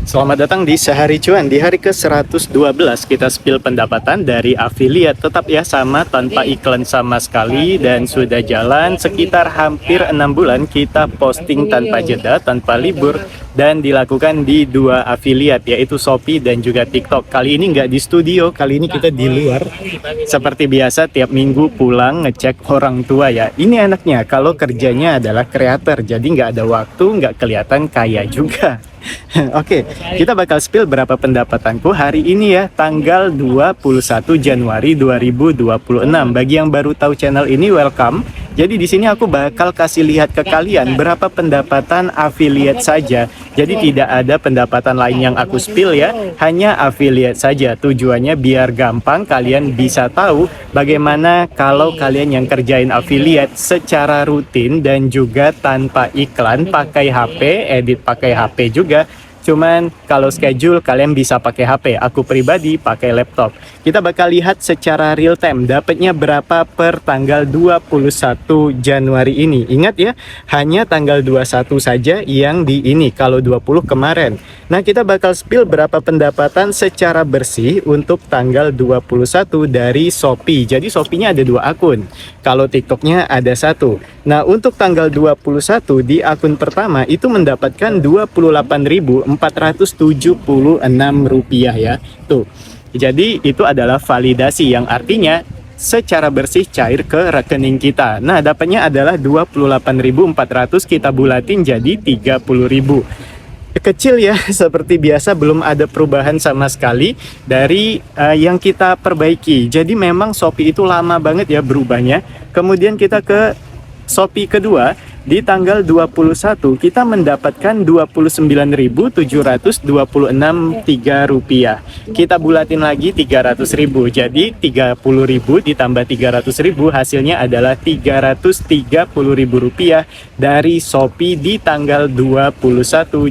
Selamat datang di Sehari Cuan. Di hari ke-112 kita spill pendapatan dari affiliate. Tetap ya sama, tanpa iklan sama sekali. Dan sudah jalan sekitar hampir 6 bulan kita posting tanpa jeda, tanpa libur. Dan dilakukan di dua affiliate, yaitu Shopee dan juga TikTok. Kali ini nggak di studio, kali ini kita di luar. Seperti biasa tiap minggu pulang ngecek orang tua ya. Ini enaknya kalau kerjanya adalah kreator, jadi nggak ada waktu, nggak kelihatan kaya juga. Oke, kita bakal spill berapa pendapatanku hari ini ya, tanggal 21 Januari 2026. Bagi yang baru tahu channel ini, welcome. Jadi di sini aku bakal kasih lihat ke kalian berapa pendapatan affiliate saja. Jadi tidak ada pendapatan lain yang aku spill ya, hanya affiliate saja. Tujuannya biar gampang kalian bisa tahu bagaimana kalau kalian yang kerjain affiliate secara rutin dan juga tanpa iklan, pakai HP, edit pakai HP juga. Cuman kalau schedule kalian bisa pakai HP, aku pribadi pakai laptop. Kita bakal lihat secara real time dapatnya berapa per tanggal 21 Januari ini. Ingat ya, hanya tanggal 21 saja yang di ini, kalau 20 kemarin. Nah, kita bakal spill berapa pendapatan secara bersih untuk tanggal 21 dari Shopee. Jadi Shopee-nya ada dua akun, kalau TikTok-nya ada satu. Nah, untuk tanggal 21 di akun pertama itu mendapatkan 28.476 rupiah ya. Tuh. Jadi itu adalah validasi yang artinya secara bersih cair ke rekening kita. Nah, dapatnya adalah 28.400, kita bulatin jadi 30.000. Kecil ya, seperti biasa belum ada perubahan sama sekali dari yang kita perbaiki. Jadi memang Shopee itu lama banget ya berubahnya. Kemudian kita ke Shopee kedua, di tanggal 21 kita mendapatkan 29.726 rupiah. Kita bulatin lagi 300.000. Jadi 30.000 ditambah 300.000 hasilnya adalah 330.000 rupiah dari Shopee di tanggal 21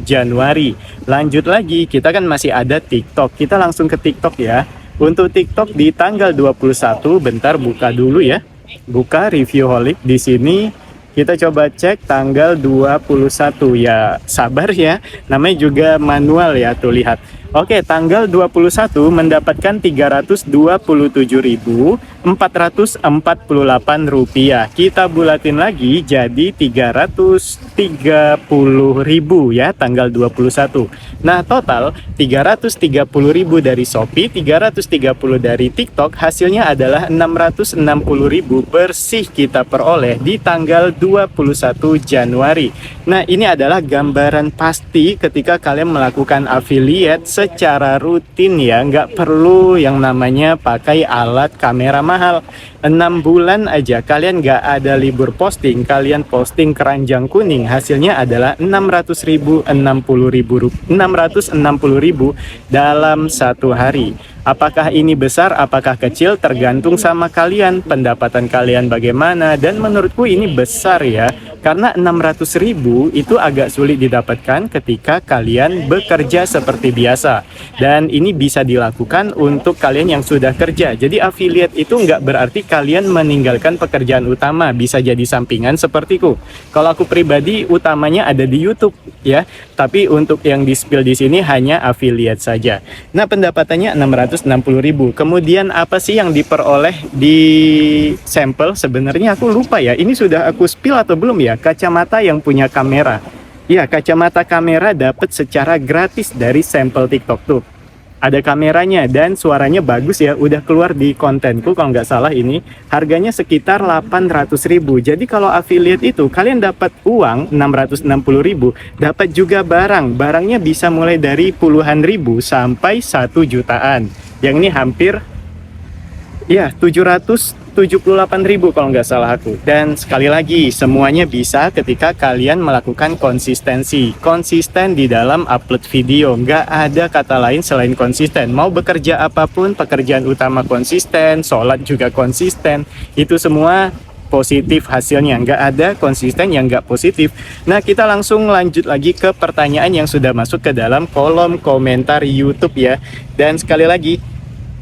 Januari. Lanjut lagi, kita kan masih ada TikTok. Kita langsung ke TikTok ya. Untuk TikTok di tanggal 21, bentar buka dulu ya. Buka Reviewholic di sini. Kita coba cek tanggal 21 ya, sabar ya, namanya juga manual ya, tuh lihat. Oke, tanggal 21 mendapatkan 327.448 rupiah. Kita bulatin lagi jadi 330.000 ya, tanggal 21. Nah, total 330.000 dari Shopee, 330 dari TikTok, hasilnya adalah 660.000 bersih kita peroleh di tanggal 21 Januari. Nah, ini adalah gambaran pasti ketika kalian melakukan affiliate secara rutin ya, nggak perlu yang namanya pakai alat kamera mahal. 6 bulan aja kalian nggak ada libur posting, kalian posting keranjang kuning, hasilnya adalah 660.000 dalam satu hari. Apakah ini besar, apakah kecil, tergantung sama kalian, pendapatan kalian bagaimana. Dan menurutku ini besar ya, karena 600.000 itu agak sulit didapatkan ketika kalian bekerja seperti biasa. Dan ini bisa dilakukan untuk kalian yang sudah kerja. Jadi affiliate itu nggak berarti kalian meninggalkan pekerjaan utama, bisa jadi sampingan sepertiku. Kalau aku pribadi utamanya ada di YouTube ya, tapi untuk yang di spill di sini hanya affiliate saja. Nah, pendapatannya 660.000. Kemudian apa sih yang diperoleh di sampel? Sebenarnya aku lupa ya. Ini sudah aku spill atau belum ya? Kacamata yang punya kamera. Ya, kacamata kamera dapat secara gratis dari sampel TikTok tuh. Ada kameranya dan suaranya bagus ya, udah keluar di kontenku kalau nggak salah ini. Harganya sekitar 800.000. Jadi kalau affiliate itu kalian dapat uang 660.000, dapat juga barang. Barangnya bisa mulai dari puluhan ribu sampai 1 jutaan. Yang ini hampir ya 778.000 kalau nggak salah aku. Dan sekali lagi, semuanya bisa ketika kalian melakukan konsistensi. Konsisten di dalam upload video. Nggak ada kata lain selain konsisten. Mau bekerja apapun, pekerjaan utama konsisten, sholat juga konsisten. Itu semua positif hasilnya. Nggak ada konsisten yang nggak positif. Nah, kita langsung lanjut lagi ke pertanyaan yang sudah masuk ke dalam kolom komentar YouTube ya. Dan sekali lagi,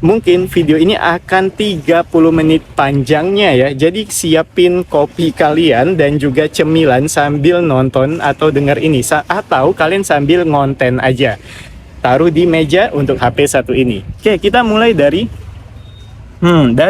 mungkin video ini akan 30 menit panjangnya ya. Jadi siapin kopi kalian dan juga cemilan sambil nonton atau dengar ini. Atau kalian sambil ngonten aja. taruh di meja untuk HP satu ini. Oke, kita mulai dari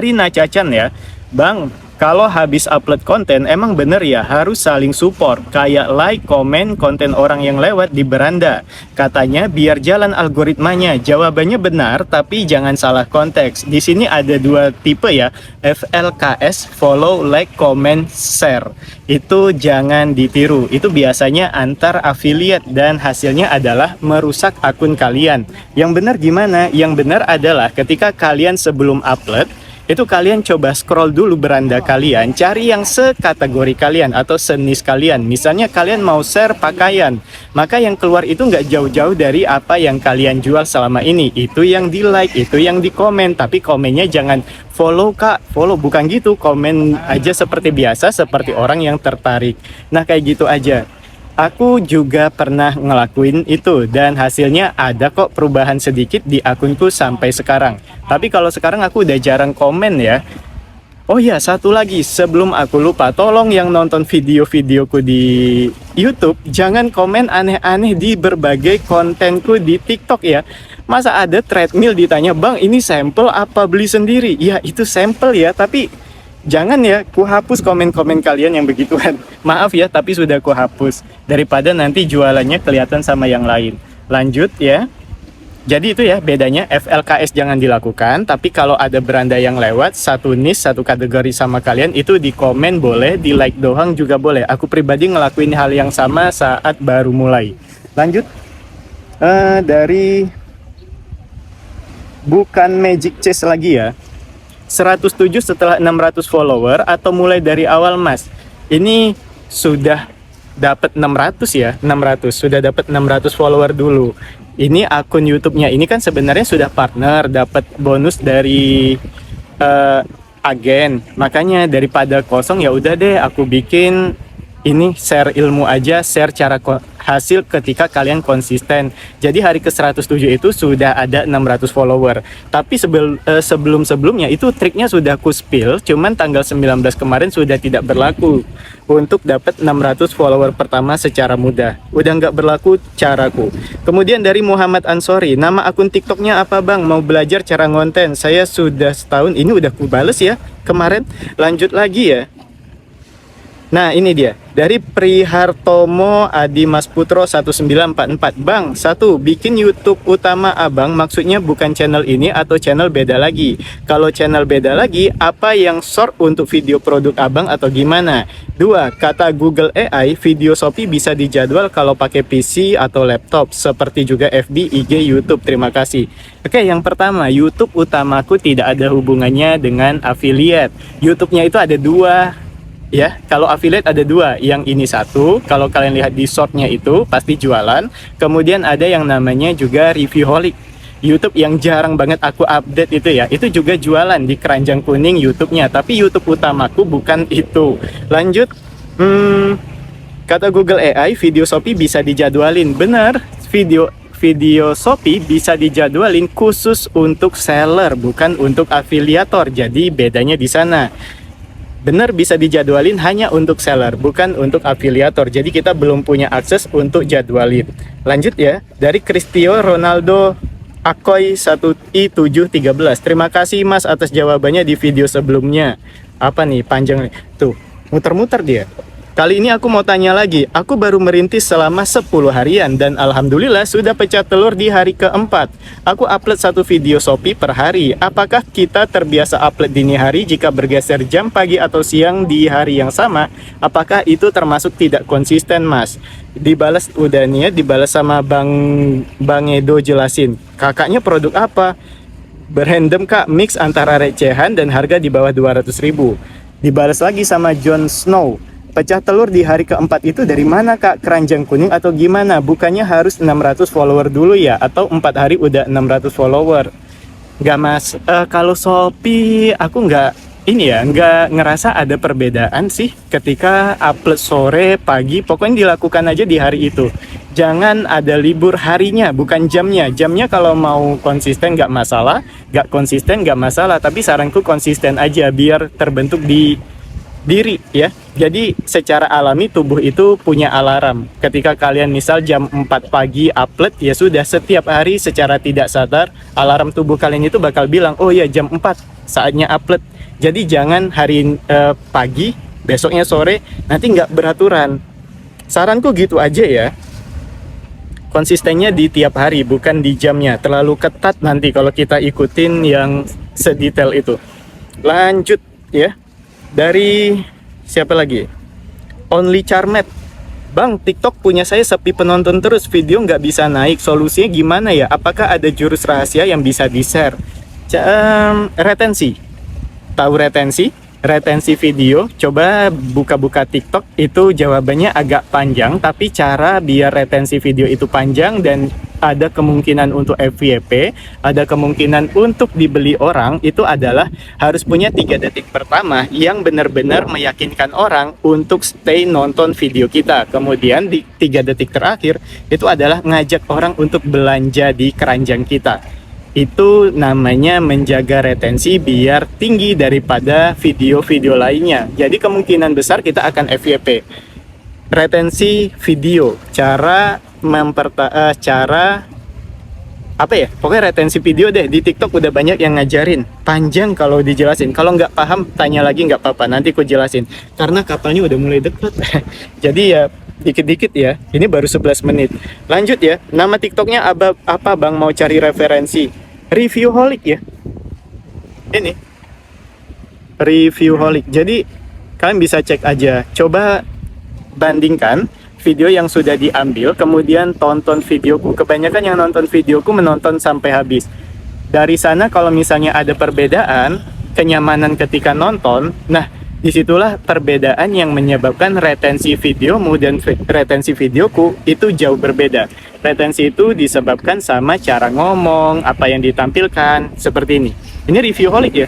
Nacacan ya. Bang, kalau habis upload konten emang bener ya harus saling support, kayak like, komen konten orang yang lewat di beranda. Katanya biar jalan algoritmanya. Jawabannya benar, tapi jangan salah konteks. Di sini ada dua tipe ya, FLKS, follow, like, comment, share. Itu jangan ditiru. Itu biasanya antar affiliate dan hasilnya adalah merusak akun kalian. Yang benar gimana? Yang benar adalah ketika kalian sebelum upload itu kalian coba scroll dulu beranda kalian, cari yang sekategori kalian atau senis kalian. Misalnya kalian mau share pakaian, maka yang keluar itu nggak jauh-jauh dari apa yang kalian jual selama ini. Itu yang di like, itu yang di komen. Tapi komennya jangan follow kak, follow, bukan gitu. Komen aja seperti biasa, seperti orang yang tertarik. Nah kayak gitu aja. Aku juga pernah ngelakuin itu dan hasilnya ada kok perubahan sedikit di akunku sampai sekarang. Tapi kalau sekarang aku udah jarang komen ya. Oh ya, satu lagi sebelum aku lupa, tolong yang nonton video-videoku di YouTube jangan komen aneh-aneh di berbagai kontenku di TikTok ya. Masa ada treadmill ditanya, "Bang, ini sampel apa beli sendiri?" Ya, itu sampel ya, tapi jangan ya, ku hapus komen-komen kalian yang begituan. Maaf ya, tapi sudah ku hapus. Daripada nanti jualannya kelihatan sama yang lain. Lanjut ya. Jadi itu ya bedanya, FLKS jangan dilakukan. Tapi kalau ada beranda yang lewat, satu niche, satu kategori sama kalian, itu di komen boleh, di like doang juga boleh. Aku pribadi ngelakuin hal yang sama saat baru mulai. Lanjut. Dari bukan Magic Chess lagi ya. 107 setelah 600 follower atau mulai dari awal mas? Ini sudah dapat 600 ya, 600 sudah dapat 600 follower dulu. Ini akun YouTube-nya ini kan sebenarnya sudah partner, dapat bonus dari agen. Makanya daripada kosong ya udah deh aku bikin ini, share ilmu aja, share cara hasil ketika kalian konsisten. Jadi hari ke 107 itu sudah ada 600 follower. Tapi sebelum-sebelumnya itu triknya sudah ku spill, cuman tanggal 19 kemarin sudah tidak berlaku untuk dapat 600 follower pertama secara mudah. Udah nggak berlaku caraku. Kemudian dari Muhammad Ansori, nama akun TikToknya apa bang? Mau belajar cara ngonten. Saya sudah setahun, ini udah ku bales ya kemarin. Lanjut lagi ya. Nah ini dia, dari Prihartomo Adi Mas Putro 1944. Bang, satu, bikin YouTube utama abang maksudnya bukan channel ini atau channel beda lagi. Kalau channel beda lagi, apa yang short untuk video produk abang atau gimana? Dua, kata Google AI, video Shopee bisa dijadwal kalau pakai PC atau laptop, seperti juga FB, IG, YouTube. Terima kasih. Oke, yang pertama, YouTube utamaku tidak ada hubungannya dengan affiliate. YouTube-nya itu ada dua. Ya, kalau affiliate ada dua, yang ini satu, kalau kalian lihat di shortnya itu pasti jualan. Kemudian ada yang namanya juga Reviewholic, YouTube yang jarang banget aku update itu ya, itu juga jualan di keranjang kuning YouTube-nya. Tapi YouTube utamaku bukan itu. Lanjut, kata Google AI, video Shopee bisa dijadwalin. Benar, video Shopee bisa dijadwalin khusus untuk seller, bukan untuk afiliator. Jadi bedanya di sana. Benar, bisa dijadwalin hanya untuk seller, bukan untuk afiliator. Jadi kita belum punya akses untuk jadwalin. Lanjut ya, dari Cristiano Ronaldo Akoy 1i713. Terima kasih mas atas jawabannya di video sebelumnya. Apa nih panjang nih? Tuh, muter-muter dia. Kali ini aku mau tanya lagi. Aku baru merintis selama 10 harian dan alhamdulillah sudah pecah telur di hari keempat. Aku upload satu video Shopee per hari. Apakah kita terbiasa upload dini hari jika bergeser jam pagi atau siang di hari yang sama? Apakah itu termasuk tidak konsisten mas? Dibalas udah nih ya, dibalas sama Bang Edo jelasin. Kakaknya produk apa? Berhandem kak, mix antara recehan dan harga di bawah 200.000. Dibalas lagi sama John Snow. Pecah telur di hari keempat itu dari mana kak? Keranjang kuning atau gimana? Bukannya harus 600 follower dulu ya? Atau 4 hari udah 600 follower? Nggak mas, kalau Shopee aku nggak ngerasa ada perbedaan sih ketika upload sore, pagi, pokoknya dilakukan aja di hari itu. Jangan ada libur harinya, bukan jamnya. Jamnya kalau mau konsisten nggak masalah, nggak konsisten nggak masalah. Tapi saranku konsisten aja biar terbentuk di diri ya. Jadi secara alami tubuh itu punya alarm. Ketika kalian misal jam 4 pagi upload, ya sudah setiap hari secara tidak sadar alarm tubuh kalian itu bakal bilang, oh ya jam 4 saatnya upload. Jadi jangan hari pagi, besoknya sore, nanti nggak beraturan. Saranku gitu aja ya. Konsistennya di tiap hari, bukan di jamnya. Terlalu ketat nanti kalau kita ikutin yang sedetail itu. Lanjut ya. Dari siapa lagi? Only Charmed. Bang, TikTok punya saya sepi penonton terus, video nggak bisa naik. Solusinya gimana ya? Apakah ada jurus rahasia yang bisa di-share? Retensi. Tahu retensi? Retensi video. Coba buka-buka TikTok, itu jawabannya agak panjang, tapi cara biar retensi video itu panjang dan ada kemungkinan untuk FYP, ada kemungkinan untuk dibeli orang, itu adalah harus punya 3 detik pertama yang benar-benar meyakinkan orang untuk stay nonton video kita. Kemudian di 3 detik terakhir itu adalah ngajak orang untuk belanja di keranjang kita. Itu namanya menjaga retensi biar tinggi daripada video-video lainnya. Jadi kemungkinan besar kita akan FYP. Retensi video, cara apa ya? Pokoknya retensi video deh, di TikTok udah banyak yang ngajarin. Panjang kalau dijelasin. Kalau nggak paham tanya lagi nggak apa-apa, nanti aku jelasin. Karena kapalnya udah mulai deket. Jadi ya dikit-dikit ya. Ini baru 11 menit. Lanjut ya. Nama TikToknya apa Bang, mau cari referensi? Reviewholic ya. Ini Reviewholic. Jadi kalian bisa cek aja. Coba bandingkan video yang sudah diambil, kemudian tonton videoku. Kebanyakan yang nonton videoku menonton sampai habis. Dari sana kalau misalnya ada perbedaan kenyamanan ketika nonton, nah disitulah perbedaan yang menyebabkan retensi videomu dan retensi videoku itu jauh berbeda. Retensi itu disebabkan sama cara ngomong, apa yang ditampilkan, seperti ini. Ini Reviewholic ya.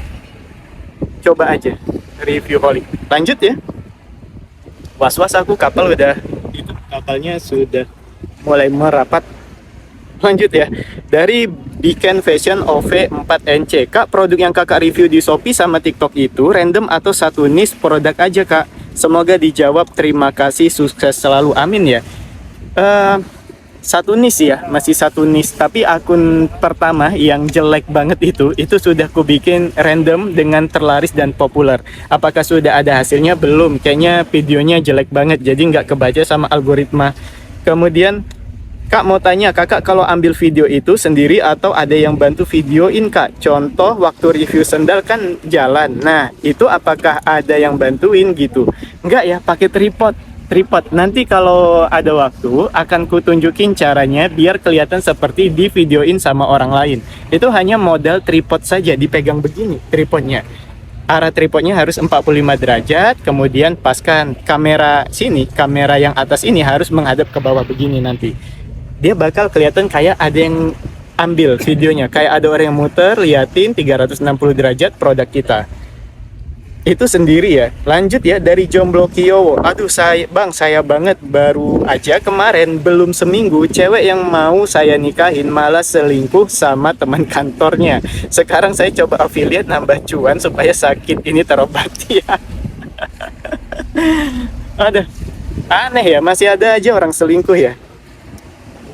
Coba aja, Reviewholic. Lanjut ya. Was-was aku, kapalnya sudah mulai merapat. Lanjut ya. Dari Beacon Fashion OV4NC. Kak, produk yang kakak review di Shopee sama TikTok itu random atau satu niche produk aja kak? Semoga dijawab, terima kasih, sukses selalu, amin ya. Satu niche ya, masih satu niche. Tapi akun pertama yang jelek banget itu sudah ku bikin random dengan terlaris dan populer. Apakah sudah ada hasilnya? Belum, kayaknya videonya jelek banget, jadi nggak kebaca sama algoritma. Kemudian Kak mau tanya, kakak kalau ambil video itu sendiri atau ada yang bantu videoin kak? Contoh waktu review sendal kan jalan. Nah itu apakah ada yang bantuin gitu? Enggak ya, pakai tripod. Nanti kalau ada waktu akan kutunjukin caranya biar kelihatan seperti di videoin sama orang lain. Itu hanya modal tripod saja, dipegang begini tripodnya. Arah tripodnya harus 45 derajat, kemudian paskan kamera sini, kamera yang atas ini harus menghadap ke bawah begini nanti. Dia bakal kelihatan kayak ada yang ambil videonya, kayak ada orang yang muter, liatin 360 derajat produk kita. Itu sendiri ya. Lanjut ya, dari Jomblo Kiyowo. Aduh saya banget, baru aja kemarin, belum seminggu, cewek yang mau saya nikahin malah selingkuh sama teman kantornya. Sekarang saya coba affiliate nambah cuan supaya sakit ini terobati ya. Ada aneh ya, masih ada aja orang selingkuh ya.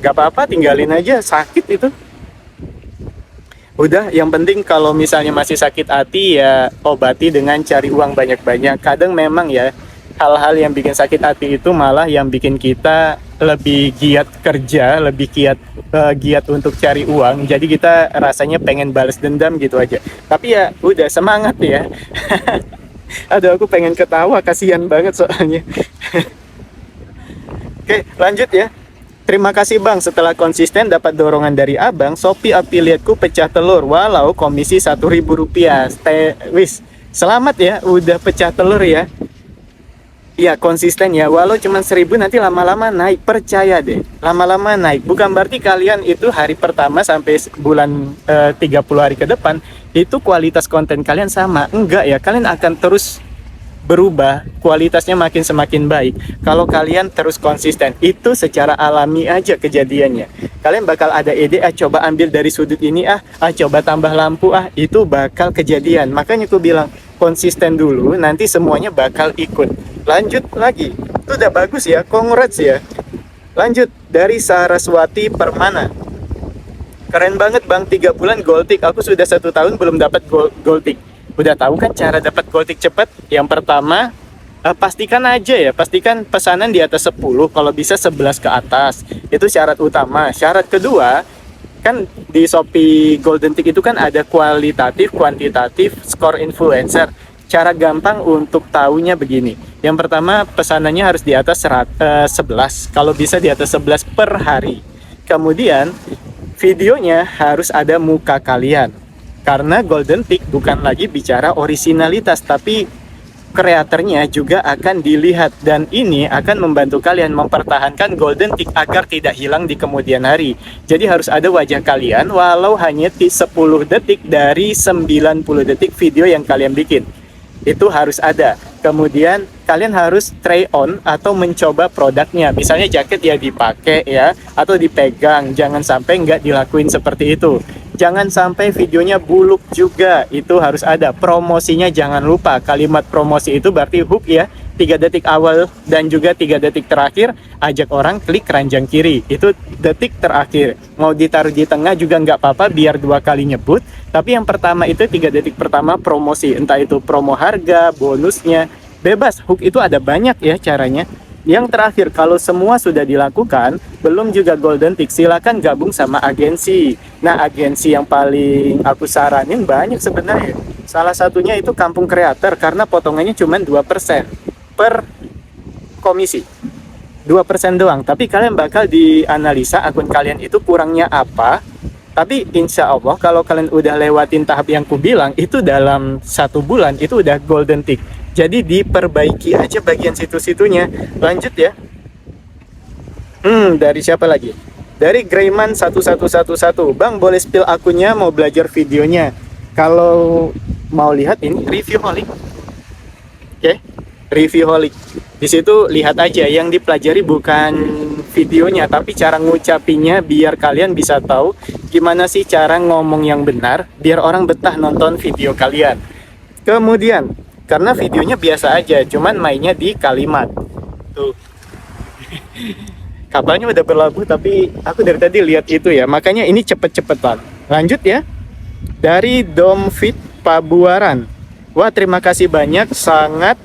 Gak apa-apa, tinggalin aja, sakit itu. Udah, yang penting kalau misalnya masih sakit hati ya obati dengan cari uang banyak-banyak. Kadang memang ya hal-hal yang bikin sakit hati itu malah yang bikin kita lebih giat kerja, lebih giat untuk cari uang. Jadi kita rasanya pengen balas dendam gitu aja. Tapi ya udah, semangat ya. Aduh, aku pengen ketawa, kasihan banget soalnya. Oke, lanjut ya. Terima kasih bang, setelah konsisten dapat dorongan dari abang, Shopee affiliateku pecah telur walau komisi Rp1.000. Wis, selamat ya, udah pecah telur ya. Ya konsisten ya, walau cuma 1.000 nanti lama-lama naik, percaya deh, lama-lama naik. Bukan berarti kalian itu hari pertama sampai bulan 30 hari ke depan itu kualitas konten kalian sama. Enggak ya, kalian akan terus berubah, kualitasnya semakin baik kalau kalian terus konsisten. Itu secara alami aja kejadiannya. Kalian bakal ada ide, coba ambil dari sudut ini, coba tambah lampu, itu bakal kejadian. Makanya aku bilang konsisten dulu, nanti semuanya bakal ikut. Lanjut lagi, itu udah bagus ya, congrats ya. Lanjut, dari Saraswati Permana. Keren banget bang, 3 bulan gold tick. Aku sudah 1 tahun belum dapat gold tick. Udah tahu kan cara dapat gold tick cepat? Yang pertama, pastikan aja ya, pastikan pesanan di atas 10, kalau bisa 11 ke atas. Itu syarat utama. Syarat kedua, kan di Shopee Golden Tick itu kan ada kualitatif, kuantitatif, skor influencer. Cara gampang untuk tahunya begini. Yang pertama, pesanannya harus di atas 11. Kalau bisa di atas 11 per hari. Kemudian, videonya harus ada muka kalian. Karena Golden Tick bukan lagi bicara originalitas, tapi kreatornya juga akan dilihat, dan ini akan membantu kalian mempertahankan Golden Tick agar tidak hilang di kemudian hari. Jadi harus ada wajah kalian walau hanya 10 detik dari 90 detik video yang kalian bikin. Itu harus ada. Kemudian kalian harus try on atau mencoba produknya. Misalnya jaket ya dipakai ya, atau dipegang. Jangan sampai nggak dilakuin seperti itu. Jangan sampai videonya buluk juga, itu harus ada. Promosinya jangan lupa, kalimat promosi itu berarti hook ya, 3 detik awal dan juga 3 detik terakhir, ajak orang klik keranjang kiri, itu detik terakhir. Mau ditaruh di tengah juga nggak apa-apa, biar 2 kali nyebut, tapi yang pertama itu 3 detik pertama promosi, entah itu promo harga, bonusnya, bebas. Hook itu ada banyak ya caranya. Yang terakhir, kalau semua sudah dilakukan, belum juga Golden Tick, silakan gabung sama agensi. Nah, agensi yang paling aku saranin banyak sebenarnya. Salah satunya itu Kampung Kreator, karena potongannya cuma 2% per komisi. 2% doang, tapi kalian bakal dianalisa akun kalian itu kurangnya apa. Tapi insya Allah kalau kalian udah lewatin tahap yang kubilang, itu dalam 1 bulan itu udah Golden Tick. Jadi diperbaiki aja bagian situ-situnya. Lanjut ya. Dari siapa lagi? Dari Greyman 1111. Bang, boleh spill akunnya, mau belajar videonya. Kalau mau lihat ini Reviewholic. Oke, Reviewholic. Di situ lihat aja, yang dipelajari bukan videonya, tapi cara ngucapinya, biar kalian bisa tahu gimana sih cara ngomong yang benar, biar orang betah nonton video kalian. Kemudian, karena videonya biasa aja, cuman mainnya di kalimat. Tuh. Kapalnya udah berlabuh, tapi aku dari tadi lihat itu ya. Makanya ini cepet-cepetan. Lanjut ya. Dari Domfit Pabuaran. Wah, terima kasih banyak, sangat.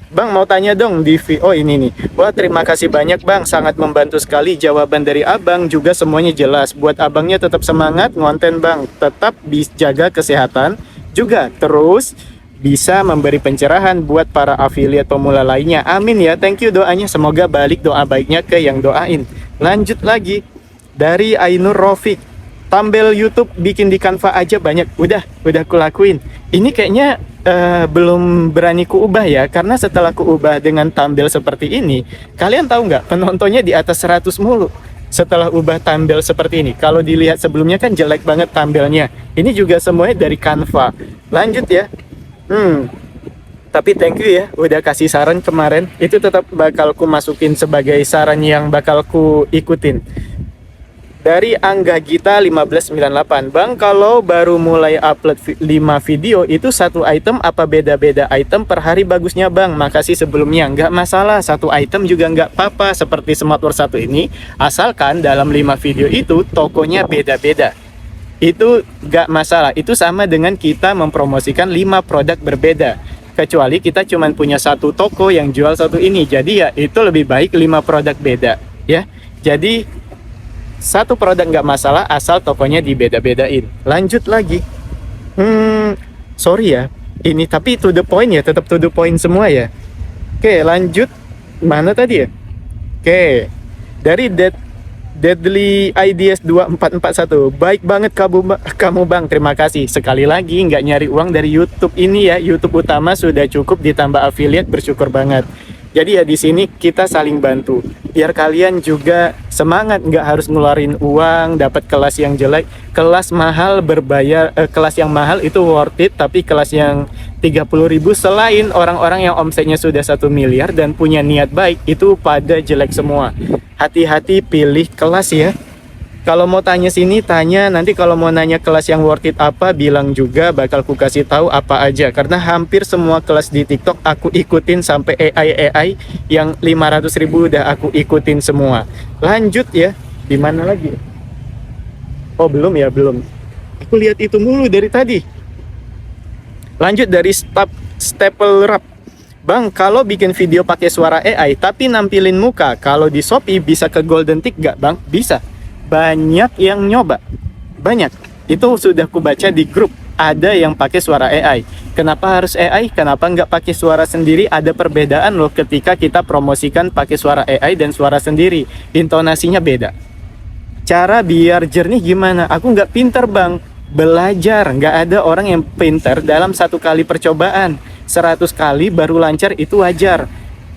Bang, mau tanya dong di oh ini nih. Wah, terima kasih banyak bang, sangat membantu sekali jawaban dari abang, juga semuanya jelas. Buat abangnya tetap semangat ngonten bang, tetap jaga kesehatan juga, terus bisa memberi pencerahan buat para afiliat pemula lainnya. Amin ya, thank you doanya, semoga balik doa baiknya ke yang doain. Lanjut lagi dari Ainur Rofik. Thumbnail YouTube bikin di Canva aja banyak, udah kulakuin. Ini kayaknya belum berani kuubah ya, karena setelah kuubah dengan thumbnail seperti ini, kalian tahu nggak, penontonnya di atas 100 mulu. Setelah ubah thumbnail seperti ini, kalau dilihat sebelumnya kan jelek banget thumbnailnya. Ini juga semuanya dari Canva. Lanjut ya. Tapi thank you ya, udah kasih saran kemarin. Itu tetap bakal ku masukin sebagai saran yang bakal ku ikutin. Dari Angga Gita 1598. Bang, kalau baru mulai upload 5 video, itu 1 item apa beda-beda item per hari bagusnya bang? Makasih sebelumnya. Nggak masalah, 1 item juga nggak apa-apa. Seperti Smartwatch 1 ini, asalkan dalam 5 video itu tokonya beda-beda. Itu nggak masalah. Itu sama dengan kita mempromosikan 5 produk berbeda. Kecuali kita cuma punya 1 toko yang jual 1 ini. Jadi ya itu lebih baik 5 produk beda ya. Jadi 1 produk nggak masalah asal tokonya dibeda-bedain. Lanjut lagi. Sorry ya, ini tapi to the point ya, tetap to the point semua ya. Oke, lanjut. Mana tadi ya? Oke, dari Deadly Ideas 2441. Baik banget kamu bang, terima kasih. Sekali lagi nggak nyari uang dari YouTube ini ya, YouTube utama sudah cukup, ditambah affiliate bersyukur banget. Jadi ya di sini kita saling bantu, biar kalian juga semangat, nggak harus ngeluarin uang dapat kelas yang jelek. Kelas mahal berbayar, kelas yang mahal itu worth it, tapi kelas yang 30.000 selain orang-orang yang omsetnya sudah 1 miliar dan punya niat baik, itu pada jelek semua. Hati-hati pilih kelas ya. Kalau mau tanya sini, tanya. Nanti kalau mau nanya kelas yang worth it apa, bilang juga, bakal ku kasih tahu apa aja. Karena hampir semua kelas di TikTok aku ikutin, sampai AI yang 500.000 udah aku ikutin semua. Lanjut ya. Di mana lagi? Oh, belum ya, belum. Aku lihat itu mulu dari tadi. Lanjut dari Staple Rap. Bang, kalau bikin video pakai suara AI tapi nampilin muka, kalau di Shopee bisa ke Golden Tick gak, Bang? Bisa. Banyak yang nyoba. Banyak. Itu sudah ku baca di grup. Ada yang pakai suara AI. Kenapa harus AI? Kenapa nggak pakai suara sendiri? Ada perbedaan loh ketika kita promosikan pakai suara AI dan suara sendiri. Intonasinya beda. Cara biar jernih gimana? Aku nggak pinter, Bang. Belajar. Nggak ada orang yang pinter dalam 1 kali percobaan. 100 kali baru lancar, itu wajar.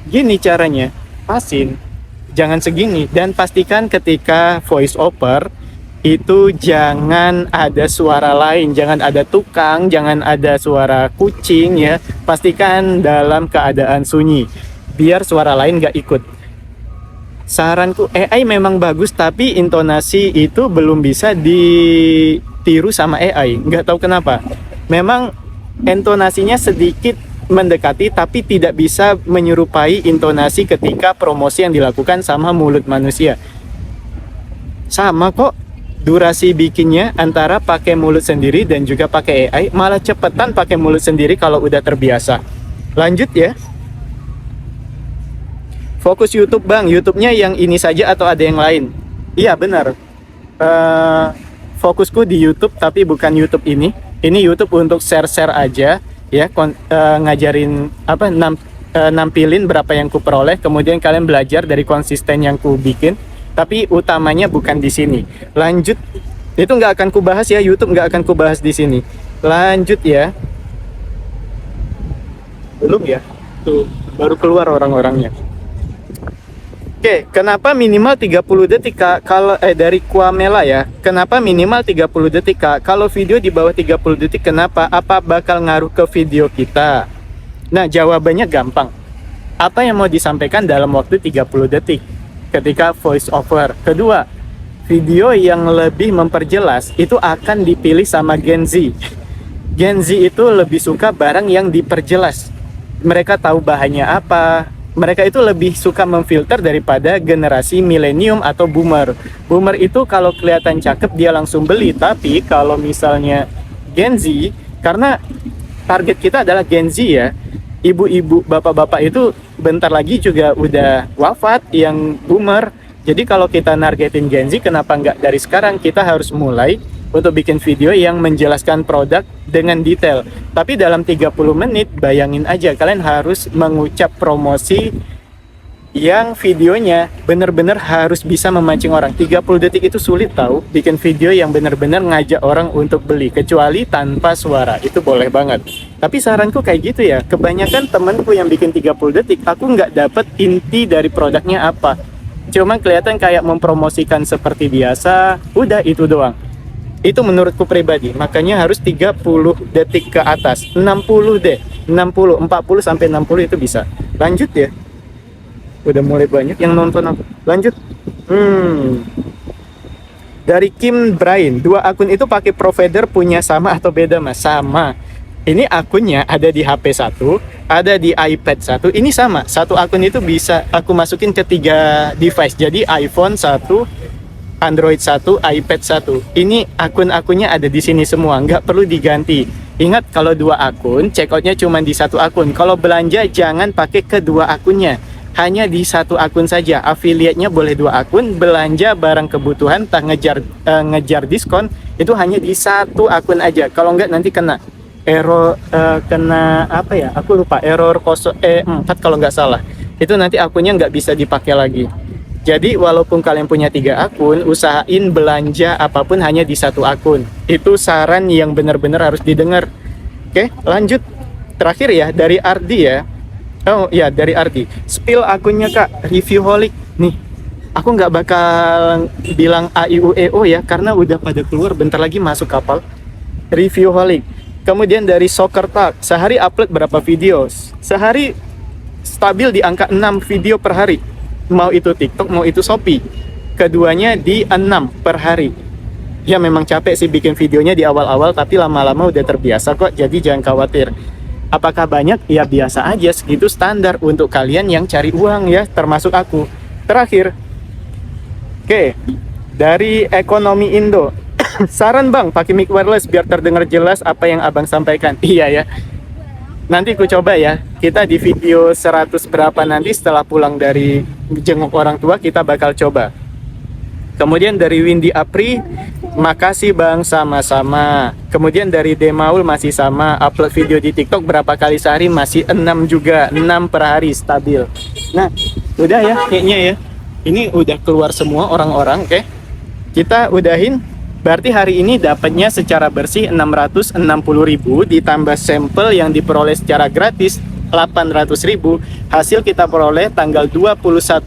Gini caranya. Pasin. Jangan segini. Dan pastikan ketika voice over itu jangan ada suara lain, jangan ada tukang, jangan ada suara kucing ya. Pastikan dalam keadaan sunyi biar suara lain nggak ikut. Saranku, AI memang bagus tapi intonasi itu belum bisa ditiru sama AI. Nggak tahu kenapa. Memang intonasinya sedikit mendekati tapi tidak bisa menyerupai intonasi ketika promosi yang dilakukan sama mulut manusia. Sama kok durasi bikinnya antara pakai mulut sendiri dan juga pakai AI, malah cepetan pakai mulut sendiri kalau udah terbiasa. Lanjut ya. Fokus YouTube, Bang. YouTube-nya yang ini saja atau ada yang lain? Iya, benar. Fokusku di YouTube tapi bukan YouTube ini. Ini YouTube untuk share-share aja ya, ngajarin apa, nampilin berapa yang ku peroleh, kemudian kalian belajar dari konsisten yang ku bikin. Tapi utamanya bukan di sini. Lanjut, itu nggak akan kubahas ya, YouTube nggak akan kubahas di sini. Lanjut ya. Belum ya? Tuh, baru keluar orang-orangnya. Oke, kenapa minimal 30 detik, Kak? Kalau dari Kwamela ya. Kenapa minimal 30 detik, Kak? Kalau video di bawah 30 detik kenapa? Apa bakal ngaruh ke video kita? Nah, jawabannya gampang. Apa yang mau disampaikan dalam waktu 30 detik? Ketika voice over. Kedua, video yang lebih memperjelas itu akan dipilih sama Gen Z. Gen Z itu lebih suka barang yang diperjelas. Mereka tahu bahannya apa. Mereka itu lebih suka memfilter daripada generasi milenium atau boomer. Boomer itu kalau kelihatan cakep dia langsung beli. Tapi kalau misalnya Gen Z, karena target kita adalah Gen Z ya, ibu-ibu, bapak-bapak itu bentar lagi juga udah wafat yang boomer. Jadi kalau kita nargetin Gen Z, kenapa nggak dari sekarang kita harus mulai untuk bikin video yang menjelaskan produk dengan detail. Tapi dalam 30 menit, bayangin aja kalian harus mengucap promosi yang videonya bener-bener harus bisa memancing orang. 30 detik itu sulit tahu, bikin video yang bener-bener ngajak orang untuk beli, kecuali tanpa suara, itu boleh banget. Tapi saranku kayak gitu ya, kebanyakan temenku yang bikin 30 detik, aku nggak dapet inti dari produknya apa. Cuma kelihatan kayak mempromosikan seperti biasa, udah itu doang. Itu menurutku pribadi, makanya harus 30 detik ke atas, 60 deh, 60, 40 sampai 60 itu bisa. Lanjut ya. Udah mulai banyak yang nonton aku. Lanjut. Dari Kim Brain, 2 akun itu pakai provider punya sama atau beda, Mas? Sama. Ini akunnya ada di HP 1, ada di iPad 1. Ini sama. Satu akun itu bisa aku masukin ke 3 device. Jadi iPhone 1, Android 1, iPad 1. Ini akun-akunnya ada di sini semua, nggak perlu diganti. Ingat, kalau 2 akun, checkoutnya cuma di 1 akun. Kalau belanja jangan pakai kedua akunnya. Hanya di 1 akun saja. Affiliate-nya boleh 2 akun, belanja barang kebutuhan, ngejar diskon, itu hanya di 1 akun aja. Kalau nggak nanti kena error, kena apa ya? Aku lupa, error 4 kalau nggak salah. Itu nanti akunnya nggak bisa dipakai lagi. Jadi walaupun kalian punya 3 akun, usahain belanja apapun hanya di 1 akun. Itu saran yang benar-benar harus didengar. Oke, lanjut. Terakhir ya, dari Ardi ya. Oh ya, dari Ardi. Spill akunnya, Kak, Reviewholic. Nih, aku nggak bakal bilang AIUEO ya, karena udah pada keluar, bentar lagi masuk kapal. Reviewholic. Kemudian dari Soccer Talk, sehari upload berapa video? Sehari stabil di angka 6 video per hari. Mau itu TikTok, mau itu Shopee. keduanya di 6 per hari. Ya memang capek sih bikin videonya di awal-awal, tapi lama-lama udah terbiasa kok, jadi jangan khawatir. Apakah banyak? Ya biasa aja, segitu standar untuk kalian yang cari uang ya, termasuk aku. Terakhir, oke, dari Ekonomi Indo. Saran bang, pakai mic wireless biar terdengar jelas apa yang abang sampaikan. Iya ya, nanti ku coba ya. Kita di video 100 berapa nanti setelah pulang dari jenguk orang tua, kita bakal coba. Kemudian dari Windy Apri, makasih bang, sama-sama. Kemudian dari Demaul masih sama, upload video di TikTok berapa kali sehari, masih 6 juga, 6 per hari stabil. Nah, udah ya kayaknya ya. Ini udah keluar semua orang-orang, oke. Kita udahin. Berarti hari ini dapatnya secara bersih 660.000 ditambah sampel yang diperoleh secara gratis 800.000. Hasil kita peroleh tanggal 21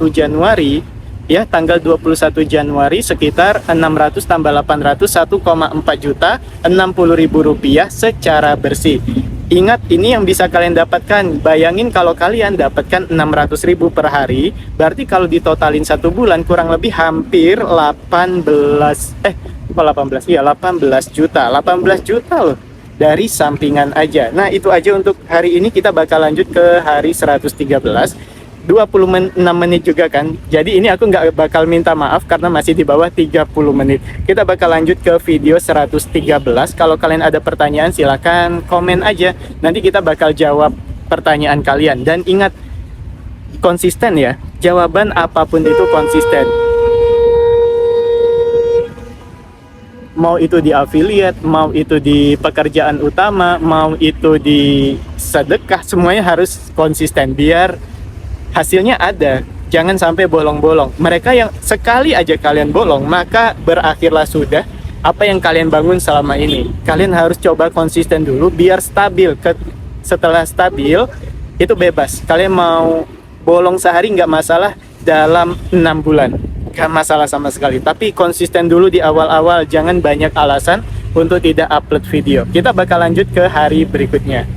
Januari ya, tanggal 21 Januari sekitar 600 tambah 800 1,4 juta 60.000 rupiah secara bersih. Ingat, ini yang bisa kalian dapatkan. Bayangin kalau kalian dapatkan 600.000 per hari, berarti kalau ditotalin 1 bulan kurang lebih hampir 18 juta. 18 juta loh dari sampingan aja. Nah, itu aja untuk hari ini. Kita bakal lanjut ke hari 113. 26 menit juga kan. Jadi ini aku nggak bakal minta maaf karena masih di bawah 30 menit. Kita bakal lanjut ke video 113. Kalau kalian ada pertanyaan silahkan komen aja. Nanti kita bakal jawab pertanyaan kalian. Dan ingat, konsisten ya. Jawaban apapun itu konsisten. Mau itu di affiliate, mau itu di pekerjaan utama, mau itu di sedekah, semuanya harus konsisten biar hasilnya ada. Jangan sampai bolong-bolong. Mereka yang sekali aja kalian bolong, maka berakhirlah sudah apa yang kalian bangun selama ini. Kalian harus coba konsisten dulu biar stabil. Setelah stabil, itu bebas. Kalian mau bolong sehari nggak masalah, dalam 6 bulan nggak masalah sama sekali. Tapi konsisten dulu di awal-awal. Jangan banyak alasan untuk tidak upload video. Kita bakal lanjut ke hari berikutnya.